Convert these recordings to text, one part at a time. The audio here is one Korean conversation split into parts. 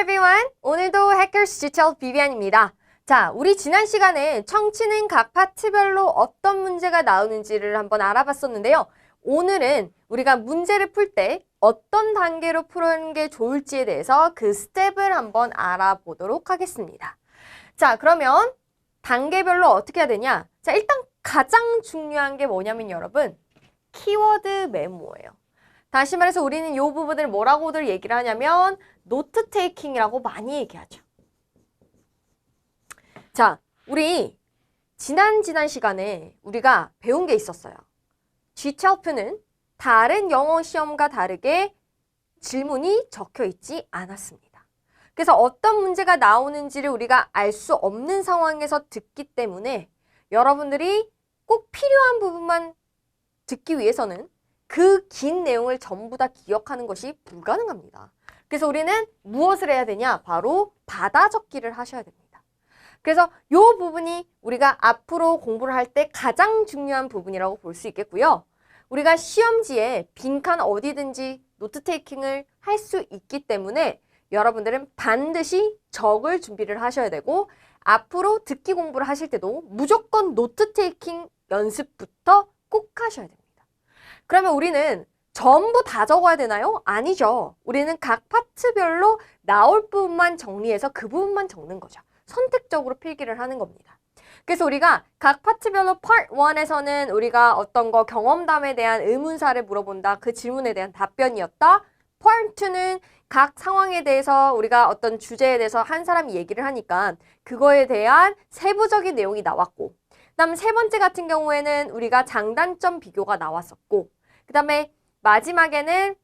everyone. 오늘도 해커스 튜토리얼 비비안입니다. 자, 우리 지난 시간에 청취는 각 파트별로 어떤 문제가 나오는지를 한번 알아봤었는데요. 오늘은 우리가 문제를 풀 때 어떤 단계로 푸는 게 좋을지에 대해서 그 스텝을 한번 알아보도록 하겠습니다. 자, 그러면 단계별로 어떻게 해야 되냐? 자, 일단 가장 중요한 게 뭐냐면 여러분, 키워드 메모예요. 다시 말해서 우리는 이 부분을 뭐라고들 얘기를 하냐면 노트 테이킹이라고 많이 얘기하죠. 자, 우리 지난 시간에 우리가 배운 게 있었어요. Ghelp는 다른 영어 시험과 다르게 질문이 적혀 있지 않았습니다. 그래서 어떤 문제가 나오는지를 우리가 알 수 없는 상황에서 듣기 때문에 여러분들이 꼭 필요한 부분만 듣기 위해서는 그 긴 내용을 전부 다 기억하는 것이 불가능합니다. 그래서 우리는 무엇을 해야 되냐? 바로 받아 적기를 하셔야 됩니다. 그래서 이 부분이 우리가 앞으로 공부를 할 때 가장 중요한 부분이라고 볼 수 있겠고요. 우리가 시험지에 빈칸 어디든지 노트 테이킹을 할 수 있기 때문에 여러분들은 반드시 적을 준비를 하셔야 되고 앞으로 듣기 공부를 하실 때도 무조건 노트 테이킹 연습부터 꼭 하셔야 됩니다. 그러면 우리는 전부 다 적어야 되나요? 아니죠. 우리는 각 파트별로 나올 부분만 정리해서 그 부분만 적는 거죠. 선택적으로 필기를 하는 겁니다. 그래서 우리가 각 파트별로 Part 1에서는 우리가 어떤 거 경험담에 대한 의문사를 물어본다. 그 질문에 대한 답변이었다. Part 2는 각 상황에 대해서 우리가 어떤 주제에 대해서 한 사람이 얘기를 하니까 그거에 대한 세부적인 내용이 나왔고, 그 다음 세 번째 같은 경우에는 우리가 장단점 비교가 나왔었고, 그 다음에 마지막에는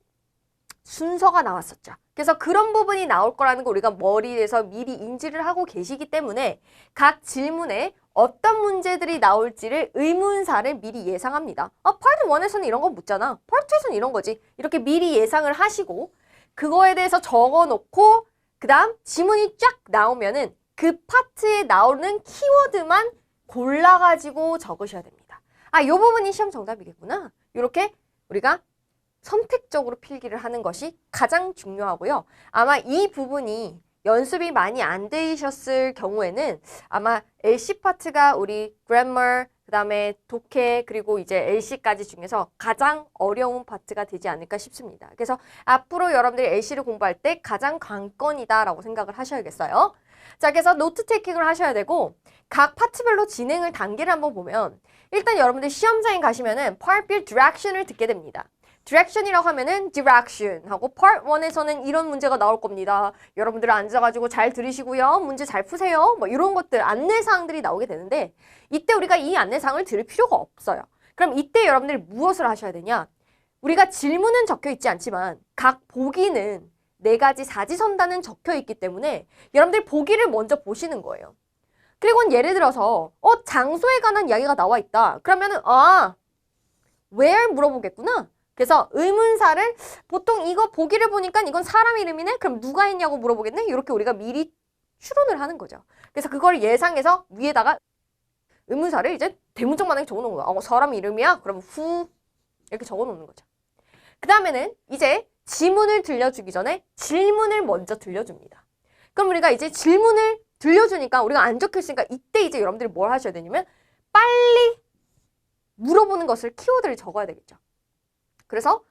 순서가 나왔었죠. 그래서 그런 부분이 나올 거라는 거 우리가 머리에서 미리 인지를 하고 계시기 때문에 각 질문에 어떤 문제들이 나올지를 의문사를 미리 예상합니다. 파트 1에서는 이런 거 묻잖아. 파트 2에서는 이런 거지. 이렇게 미리 예상을 하시고 그거에 대해서 적어놓고 그 다음 지문이 쫙 나오면은 그 파트에 나오는 키워드만 골라가지고 적으셔야 됩니다. 이 부분이 시험 정답이겠구나. 이렇게 우리가 선택적으로 필기를 하는 것이 가장 중요하고요. 아마 이 부분이 연습이 많이 안 되셨을 경우에는 아마 LC 파트가 우리 grammar, 그 다음에 독해, 그리고 이제 LC까지 중에서 가장 어려운 파트가 되지 않을까 싶습니다. 그래서 앞으로 여러분들이 LC를 공부할 때 가장 관건이다라고 생각을 하셔야겠어요. 자, 그래서 노트 테이킹을 하셔야 되고 각 파트별로 진행을 단계를 한번 보면 일단 여러분들 시험장에 가시면은 Part B Direction을 듣게 됩니다. Direction이라고 하면은 Direction 하고 Part 1에서는 이런 문제가 나올 겁니다. 여러분들 앉아가지고 잘 들으시고요. 문제 잘 푸세요. 뭐 이런 것들 안내사항들이 나오게 되는데 이때 우리가 이 안내사항을 들을 필요가 없어요. 그럼 이때 여러분들이 무엇을 하셔야 되냐? 우리가 질문은 적혀 있지 않지만 각 보기는 4가지 사지선단은 적혀 있기 때문에 여러분들 보기를 먼저 보시는 거예요. 그리고 예를 들어서 장소에 관한 이야기가 나와 있다. 그러면은 where 물어보겠구나. 그래서 의문사를 보통 이거 보기를 보니까 이건 사람 이름이네? 그럼 누가 했냐고 물어보겠네? 이렇게 우리가 미리 추론을 하는 거죠. 그래서 그걸 예상해서 위에다가 의문사를 이제 대문짝만하게 적어놓은 거야. 사람 이름이야? 그럼 who 이렇게 적어놓는 거죠. 그 다음에는 이제 지문을 들려주기 전에 질문을 먼저 들려줍니다. 그럼 우리가 이제 질문을 들려주니까 우리가 안 적혀있으니까 이때 이제 여러분들이 뭘 하셔야 되냐면 빨리 물어보는 것을 키워드를 적어야 되겠죠. 그래서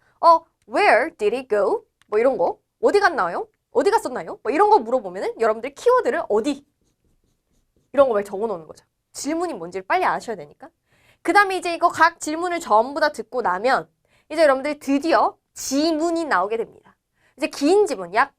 where did he go? 뭐 이런 거 어디 갔나요? 어디 갔었나요? 뭐 이런 거 물어보면은 여러분들이 키워드를 어디 이런 거 말 적어 놓는 거죠. 질문이 뭔지를 빨리 아셔야 되니까. 그 다음에 이제 이거 각 질문을 전부 다 듣고 나면 이제 여러분들이 드디어 지문이 나오게 됩니다. 이제 긴 지문 약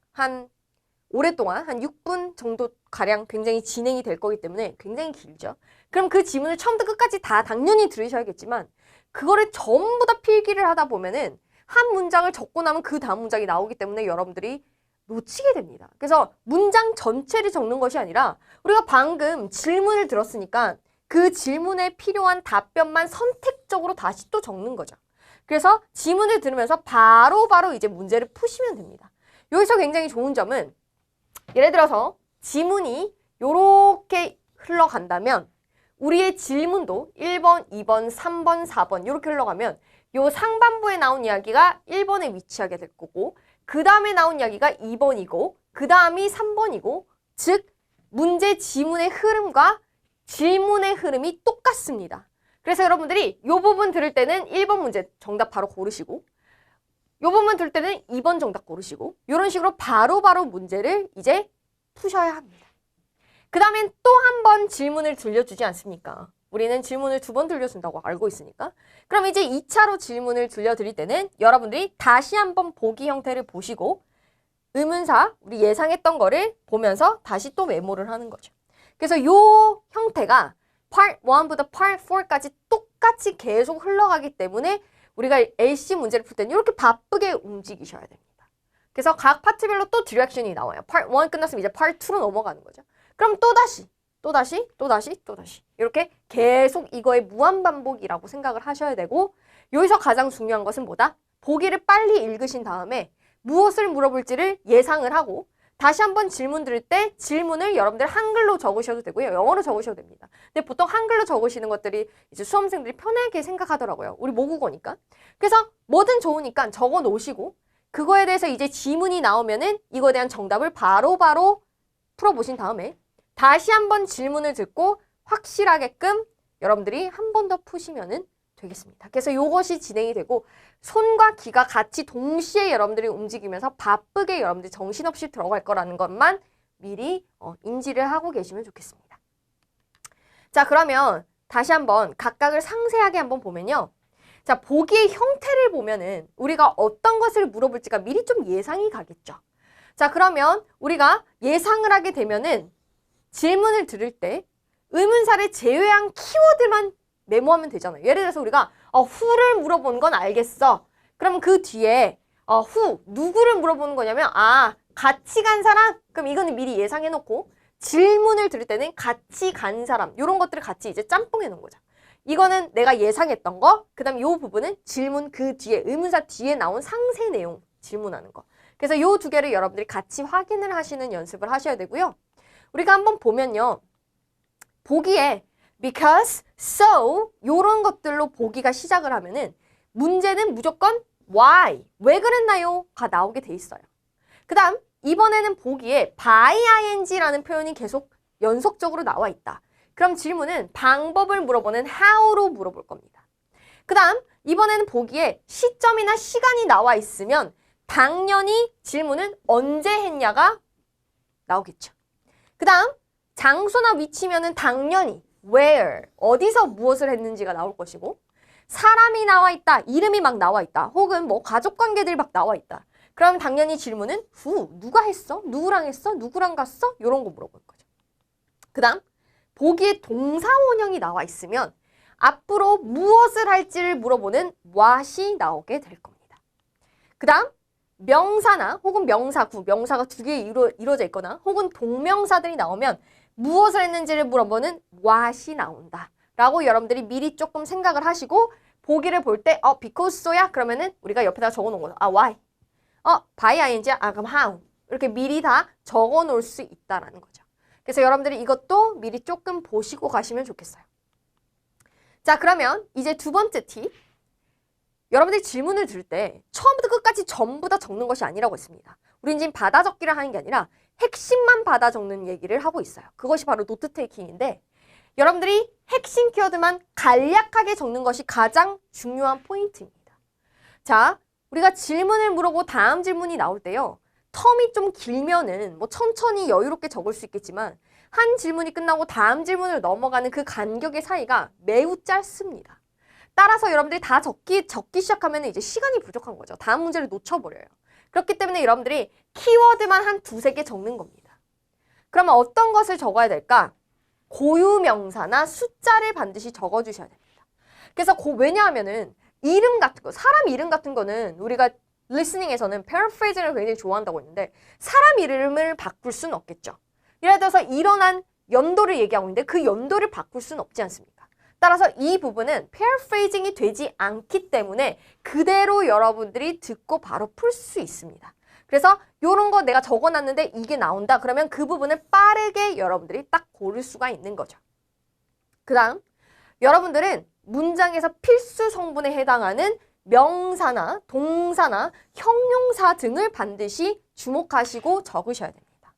오랫동안 한 6분 정도 가량 굉장히 진행이 될 거기 때문에 굉장히 길죠. 그럼 그 지문을 처음부터 끝까지 다 당연히 들으셔야겠지만 그거를 전부 다 필기를 하다 보면은 한 문장을 적고 나면 그 다음 문장이 나오기 때문에 여러분들이 놓치게 됩니다. 그래서 문장 전체를 적는 것이 아니라 우리가 방금 질문을 들었으니까 그 질문에 필요한 답변만 선택적으로 다시 또 적는 거죠. 그래서 지문을 들으면서 바로 이제 문제를 푸시면 됩니다. 여기서 굉장히 좋은 점은 예를 들어서 지문이 요렇게 흘러간다면 우리의 질문도 1번, 2번, 3번, 4번 이렇게 흘러가면 요 상반부에 나온 이야기가 1번에 위치하게 될 거고 그 다음에 나온 이야기가 2번이고 그 다음이 3번이고 즉 문제 지문의 흐름과 질문의 흐름이 똑같습니다. 그래서 여러분들이 이 부분 들을 때는 1번 문제 정답 바로 고르시고 이 부분 들을 때는 2번 정답 고르시고 이런 식으로 바로바로 문제를 이제 푸셔야 합니다. 그 다음엔 또 한 번 질문을 들려주지 않습니까? 우리는 질문을 2번 들려준다고 알고 있으니까. 그럼 이제 2차로 질문을 들려드릴 때는 여러분들이 다시 한번 보기 형태를 보시고 의문사, 우리 예상했던 거를 보면서 다시 또 메모를 하는 거죠. 그래서 이 형태가 Part 1부터 Part 4까지 똑같이 계속 흘러가기 때문에 우리가 LC 문제를 풀 때는 이렇게 바쁘게 움직이셔야 됩니다. 그래서 각 파트별로 또 디렉션이 나와요. Part 1 끝났으면 이제 Part 2로 넘어가는 거죠. 그럼 또다시 이렇게 계속 이거의 무한반복이라고 생각을 하셔야 되고 여기서 가장 중요한 것은 뭐다? 보기를 빨리 읽으신 다음에 무엇을 물어볼지를 예상을 하고 다시 한번 질문 드릴 때 질문을 여러분들 한글로 적으셔도 되고요. 영어로 적으셔도 됩니다. 근데 보통 한글로 적으시는 것들이 이제 수험생들이 편하게 생각하더라고요. 우리 모국어니까. 그래서 뭐든 좋으니까 적어 놓으시고 그거에 대해서 이제 지문이 나오면은 이거에 대한 정답을 바로바로 풀어보신 다음에 다시 한번 질문을 듣고 확실하게끔 여러분들이 한 번 더 푸시면은 되겠습니다. 그래서 이것이 진행이 되고 손과 귀가 같이 동시에 여러분들이 움직이면서 바쁘게 여러분들이 정신없이 들어갈 거라는 것만 미리 인지를 하고 계시면 좋겠습니다. 자, 그러면 다시 한번 각각을 상세하게 한번 보면요. 자, 보기의 형태를 보면은 우리가 어떤 것을 물어볼지가 미리 좀 예상이 가겠죠. 자, 그러면 우리가 예상을 하게 되면은 질문을 들을 때 의문사를 제외한 키워드만 메모하면 되잖아요. 예를 들어서 우리가 who를 물어보는 건 알겠어. 그럼 그 뒤에 who, 누구를 물어보는 거냐면 같이 간 사람? 그럼 이거는 미리 예상해 놓고 질문을 들을 때는 같이 간 사람 이런 것들을 같이 이제 짬뽕해 놓은 거죠. 이거는 내가 예상했던 거, 그 다음 이 부분은 질문 그 뒤에 의문사 뒤에 나온 상세 내용 질문하는 거. 그래서 이 두 개를 여러분들이 같이 확인을 하시는 연습을 하셔야 되고요. 우리가 한번 보면요. 보기에 because, so 이런 것들로 보기가 시작을 하면은 문제는 무조건 why, 왜 그랬나요? 가 나오게 돼 있어요. 그 다음 이번에는 보기에 by ing라는 표현이 계속 연속적으로 나와 있다. 그럼 질문은 방법을 물어보는 how로 물어볼 겁니다. 그 다음 이번에는 보기에 시점이나 시간이 나와 있으면 당연히 질문은 언제 했냐가 나오겠죠. 그 다음 장소나 위치면은 당연히 where, 어디서 무엇을 했는지가 나올 것이고 사람이 나와 있다, 이름이 막 나와 있다, 혹은 뭐 가족관계들이 막 나와 있다. 그럼 당연히 질문은 who, 누가 했어? 누구랑 했어? 누구랑 갔어? 이런 거 물어볼 거죠. 그 다음 보기에 동사 원형이 나와 있으면 앞으로 무엇을 할지를 물어보는 what이 나오게 될 겁니다. 그 다음 명사나 혹은 명사구, 명사가 두 개 이루어져 있거나 혹은 동명사들이 나오면 무엇을 했는지를 물어보는 what이 나온다 라고 여러분들이 미리 조금 생각을 하시고 보기를 볼 때 because so야? 그러면은 우리가 옆에다 적어 놓은 거죠. why. by ing, 그럼 how. 이렇게 미리 다 적어 놓을 수 있다라는 거죠. 그래서 여러분들이 이것도 미리 조금 보시고 가시면 좋겠어요. 자, 그러면 이제 두 번째 팁. 여러분들이 질문을 들을 때 처음부터 끝까지 전부 다 적는 것이 아니라고 했습니다. 우린 지금 받아 적기를 하는 게 아니라 핵심만 받아 적는 얘기를 하고 있어요. 그것이 바로 노트 테이킹인데 여러분들이 핵심 키워드만 간략하게 적는 것이 가장 중요한 포인트입니다. 자, 우리가 질문을 물어보고 다음 질문이 나올 때요. 텀이 좀 길면은 뭐 천천히 여유롭게 적을 수 있겠지만 한 질문이 끝나고 다음 질문을 넘어가는 그 간격의 사이가 매우 짧습니다. 따라서 여러분들이 다 적기 시작하면 이제 시간이 부족한 거죠. 다음 문제를 놓쳐버려요. 그렇기 때문에 여러분들이 키워드만 한 두세 개 적는 겁니다. 그러면 어떤 것을 적어야 될까? 고유명사나 숫자를 반드시 적어주셔야 됩니다. 그래서 왜냐하면은 이름 같은 거, 사람 이름 같은 거는 우리가 리스닝에서는 패러프레이징을 굉장히 좋아한다고 했는데 사람 이름을 바꿀 수는 없겠죠. 예를 들어서 일어난 연도를 얘기하고 있는데 그 연도를 바꿀 수는 없지 않습니까? 따라서 이 부분은 패러프레이징이 되지 않기 때문에 그대로 여러분들이 듣고 바로 풀 수 있습니다. 그래서 이런 거 내가 적어놨는데 이게 나온다. 그러면 그 부분을 빠르게 여러분들이 딱 고를 수가 있는 거죠. 그 다음 여러분들은 문장에서 필수 성분에 해당하는 명사나 동사나 형용사 등을 반드시 주목하시고 적으셔야 됩니다.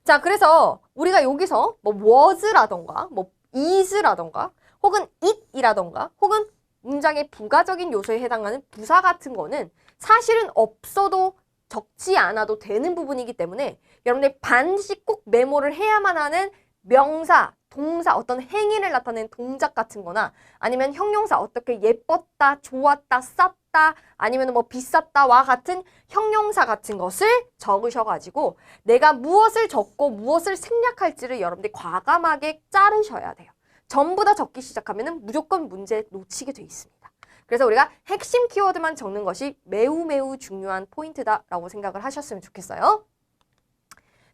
자, 그래서 우리가 여기서 뭐 was라던가 뭐 is라던가 혹은 it이라던가 혹은 문장의 부가적인 요소에 해당하는 부사 같은 거는 사실은 없어도 적지 않아도 되는 부분이기 때문에 여러분들 반드시 꼭 메모를 해야만 하는 명사, 동사, 어떤 행위를 나타내는 동작 같은 거나 아니면 형용사 어떻게 예뻤다, 좋았다, 쌌다, 아니면 뭐 비쌌다와 같은 형용사 같은 것을 적으셔가지고 내가 무엇을 적고 무엇을 생략할지를 여러분들이 과감하게 자르셔야 돼요. 전부 다 적기 시작하면 무조건 문제 놓치게 돼 있습니다. 그래서 우리가 핵심 키워드만 적는 것이 매우 매우 중요한 포인트다라고 생각을 하셨으면 좋겠어요.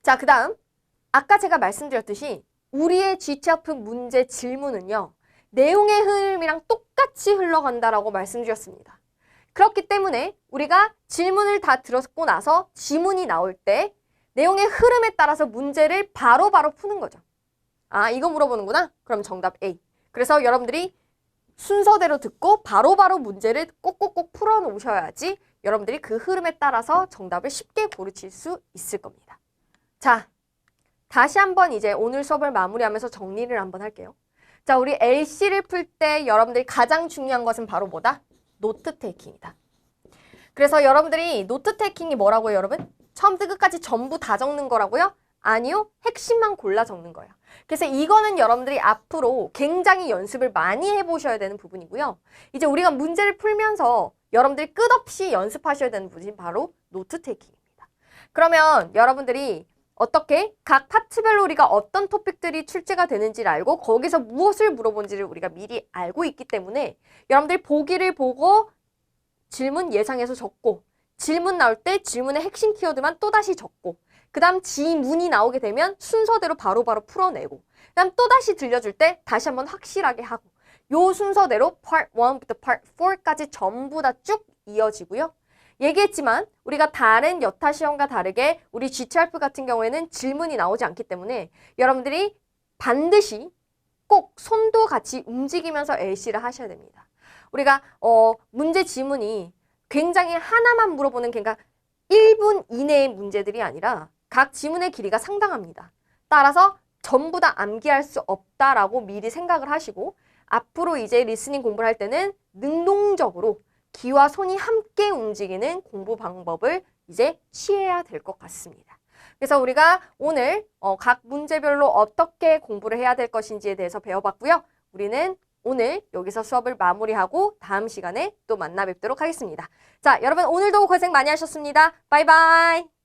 자, 그 다음 아까 제가 말씀드렸듯이 우리의 GTF 문제 질문은요. 내용의 흐름이랑 똑같이 흘러간다라고 말씀드렸습니다. 그렇기 때문에 우리가 질문을 다 들었고 나서 지문이 나올 때 내용의 흐름에 따라서 문제를 바로바로 푸는 거죠. 아, 이거 물어보는구나? 그럼 정답 A. 그래서 여러분들이 순서대로 듣고 바로바로 문제를 꼭꼭꼭 풀어놓으셔야지 여러분들이 그 흐름에 따라서 정답을 쉽게 고르실 수 있을 겁니다. 자, 다시 한번 이제 오늘 수업을 마무리하면서 정리를 한번 할게요. 자, 우리 LC를 풀 때 여러분들이 가장 중요한 것은 바로 뭐다? 노트 테이킹이다. 그래서 여러분들이 노트 테이킹이 뭐라고요, 여러분? 처음부터 끝까지 전부 다 적는 거라고요? 아니요, 핵심만 골라 적는 거예요. 그래서 이거는 여러분들이 앞으로 굉장히 연습을 많이 해보셔야 되는 부분이고요. 이제 우리가 문제를 풀면서 여러분들이 끝없이 연습하셔야 되는 부분이 바로 노트 테이킹입니다. 그러면 여러분들이 어떻게 각 파트별로 우리가 어떤 토픽들이 출제가 되는지를 알고 거기서 무엇을 물어본지를 우리가 미리 알고 있기 때문에 여러분들이 보기를 보고 질문 예상해서 적고 질문 나올 때 질문의 핵심 키워드만 또다시 적고 그 다음 지문이 나오게 되면 순서대로 바로바로 풀어내고 그 다음 또다시 들려줄 때 다시 한번 확실하게 하고 요 순서대로 Part 1부터 Part 4까지 전부 다 쭉 이어지고요. 얘기했지만 우리가 다른 여타 시험과 다르게 우리 GTRF 같은 경우에는 질문이 나오지 않기 때문에 여러분들이 반드시 꼭 손도 같이 움직이면서 LC를 하셔야 됩니다. 우리가 문제 지문이 굉장히 하나만 물어보는 그러니까 1분 이내의 문제들이 아니라 각 지문의 길이가 상당합니다. 따라서 전부 다 암기할 수 없다라고 미리 생각을 하시고 앞으로 이제 리스닝 공부를 할 때는 능동적으로 귀와 손이 함께 움직이는 공부 방법을 이제 취해야 될 것 같습니다. 그래서 우리가 오늘 각 문제별로 어떻게 공부를 해야 될 것인지에 대해서 배워봤고요. 우리는 오늘 여기서 수업을 마무리하고 다음 시간에 또 만나 뵙도록 하겠습니다. 자, 여러분 오늘도 고생 많이 하셨습니다. 바이바이.